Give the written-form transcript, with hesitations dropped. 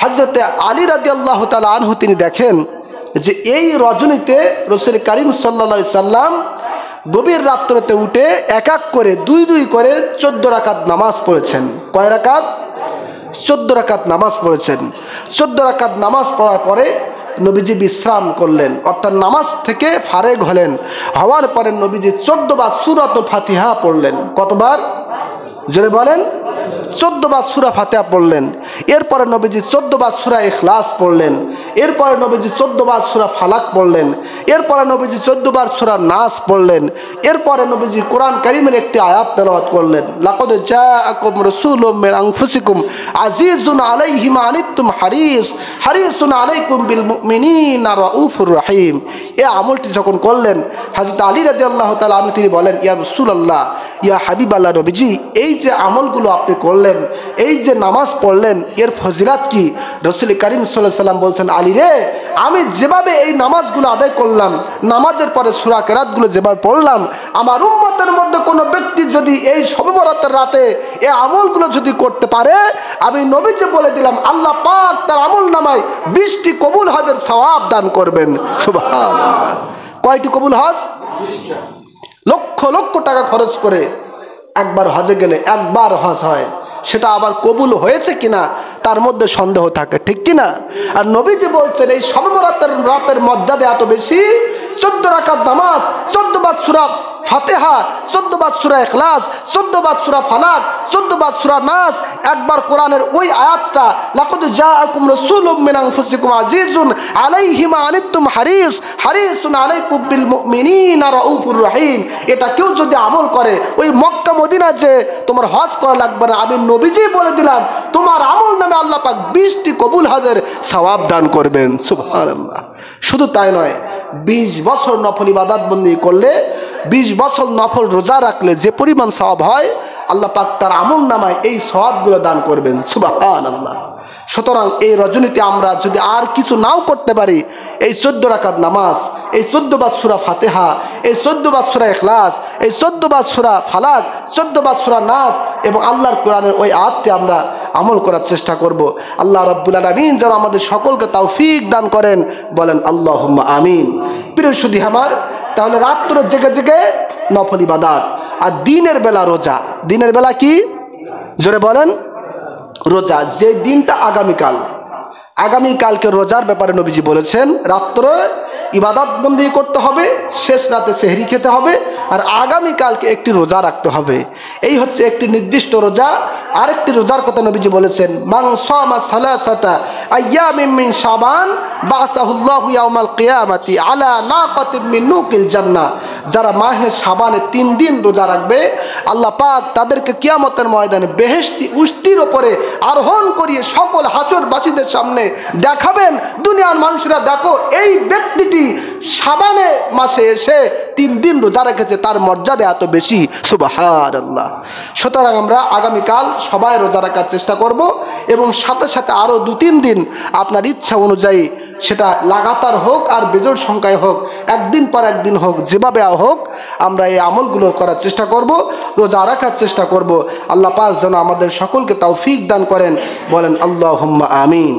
হযরতে আলী রাদিয়াল্লাহু তাআলা আনহু তিনি দেখেন যে এই রজনীতে রাসূল করিম সাল্লাল্লাহু আলাইহি সাল্লাম গভীর রাত্রিতে উঠে এক এক করে দুই করে 14 রাকাত নামাজ পড়েছেন। কয় রাকাত? 14 রাকাত নামাজ পড়েছেন। 14 রাকাত নামাজ পড়ার পরে নবীজি বিশ্রাম করলেন, অর্থাৎ নামাজ থেকে ফারেগ হলেন। হওয়ার পরে নবীজি 14 বার সূরাতুল ফাতিহা পড়লেন। কতবার? জোরে বলেন। 14 বার সূরা ফাতিহা পড়লেন। এরপরে নবীজি 14 বার সূরা ইখলাস পড়লেন। এরপরে নবীজি 14 বার সূরা ফালাক পড়লেন। এরপরে নবীজি 14 বার সূরা নাস পড়লেন। এরপরে নবীজি কোরআন কারীমের একটি আয়াত তেলাওয়াত করলেন, লাকাদ জাআকুম রাসূলুম মিন আনফুসিকুম আজিজুন আলাইহি মা আনিতুম হারিসুন আলাইকুম বিল মুমিনিনা রাউফুর রহিম। এই আমলটি যখন করলেন, হযরত আলী রাদিয়াল্লাহু তাআলা আনহু তিনি বলেন, ইয়া রাসূলুল্লাহ, ইয়া হাবিবাল্লাহ নবীজি, এই যে আমলগুলো আপনি করলেন, এই যে নামাজ পড়লেন, এর ফজিলত কি? রাসূল করিম সাল্লাল্লাহু আলাইহি সাল্লাম বলছেন, আলী রে, আমি যেভাবে এই নামাজগুলো আদায় করলাম, নামাজের পরে সূরা কেরাতগুলো যেভাবে পড়লাম, আমার উম্মতের মধ্যে কোনো ব্যক্তি যদি এই শবে বরাতের রাতে এই আমলগুলো যদি করতে পারে, আমি নবীজি বলে দিলাম আল্লাহ পাক তার আমল নামায় 20টি কবুল হজের সওয়াব দান করবেন। সুবহানাল্লাহ। কয়টি কবুল হজ? 20টা। লক্ষ লক্ষ টাকা খরচ করে একবার হজে গেলে একবার হজ হয়, সেটা আবার কবুল হয়েছে কিনা তার মধ্যে সন্দেহ থাকে, ঠিক কিনা? আর নবীজি বলছেন এই শবে বরাতের রাতের মর্যাদা এত বেশি, 14 রাকাত নামাজ, 14 বার সূরা ফাতিহা, 14 বার সূরা ইখলাস, 14 বার সূরা ফালাক, 14 বার সূরা নাস, একবার কোরআনের ওই আয়াতটা, লাকাদ জাআকুম রাসূলুম মিন আনফুসিকুম আজিজুন আলাইহি মা আনিতুম হারিসুন আলাইকুম বিল মুমিনিনা রাউফুর রহিম, এটা কেউ যদি আমল করে, ওই মক্কা মদিনা যে তোমার হজ করা লাগবে না, আমি নবীজি বলে দিলাম তোমার আমল নামে আল্লাহ পাক 20টি কবুল হজের সওয়াব দান করবেন। সুবহানাল্লাহ। শুধু তাই নয়, 20 বছর নফল ইবাদত বন্দেগী করলে, 20 বছর নফল রোজা রাখলে যে পরিমাণ সওয়াব হয়, আল্লাহ পাক তার আমল নামায় এই সওয়াবগুলো দান করবেন। সুবহানাল্লাহ। সুতরাং এই রজনীতে আমরা যদি আর কিছু নাও করতে পারি, এই 14 রাকাত নামাজ, এই 14 বার সূরা ফাতিহা, এই 14 বার সূরা ইখলাস, এই 14 বার সূরা ফালাক, 14 বার সূরা নাস এবং আল্লাহর কোরআনের ওই আয়াতটি আমরা আমল করার চেষ্টা করব। আল্লাহ রাব্বুল আলামিন যেন আমাদের সকলকে তৌফিক দান করেন, বলেন আল্লাহুম্মা আমিন। প্রিয় সুধী আমার, তাহলে রাত্র জেগে জেগে নফল ইবাদত, আর দিনের বেলা রোজা। দিনের বেলা কি? জোরে বলেন। রোজা। যে দিনটা আগামীকালকে রোজার ব্যাপারে নবীজি বলেছেন, রাত্রে ইবাদত বন্দেগী করতে হবে, শেষ রাতে সেহরি খেতে হবে, আর আগামীকালকে একটি রোজা রাখতে হবে। এই হচ্ছে একটি নির্দিষ্ট রোজা। আরেকটি রোজার কথা নবীজি বলেছেন, মান সামা সালাসাতা আইয়ামিন মিন শাবান বাসাহুল্লাহু ইয়াউমাল কিয়ামাতি আলা নাকাতিন মিন নুকিল জান্নাহ। যারা মাহে শাবানে 3 দিন রোজা রাখবে, আল্লাহ পাক তাদেরকে কিয়ামতের ময়দানে বেহেশতি উষ্টির উপরে আরোহণ করিয়ে সকল হাসরবাসীদের সামনে দেখাবেন, দুনিয়ার মানুষরা দেখো এই ব্যক্তিটি শাবানে মাসে এসে 3 দিন রোজা রেখেছে, তার মর্যাদা এত বেশি। সুবহানাল্লাহ। সুতরাং আমরা আগামীকাল সবাই রোজা রাখার চেষ্টা করব, এবং সাথে সাথে আরও 2-3 দিন আপনার ইচ্ছা অনুযায়ী, সেটা লাগাতার হোক আর বেজোড় সংখ্যায় হোক, একদিন পর একদিন হোক, যেভাবে হোক, আমরা এই আমলগুলো করার চেষ্টা করব, রোজা রাখার চেষ্টা করব। আল্লাহ পাক যেন আমাদের সকলকে তৌফিক দান করেন, বলেন আল্লাহুম্মা আমিন।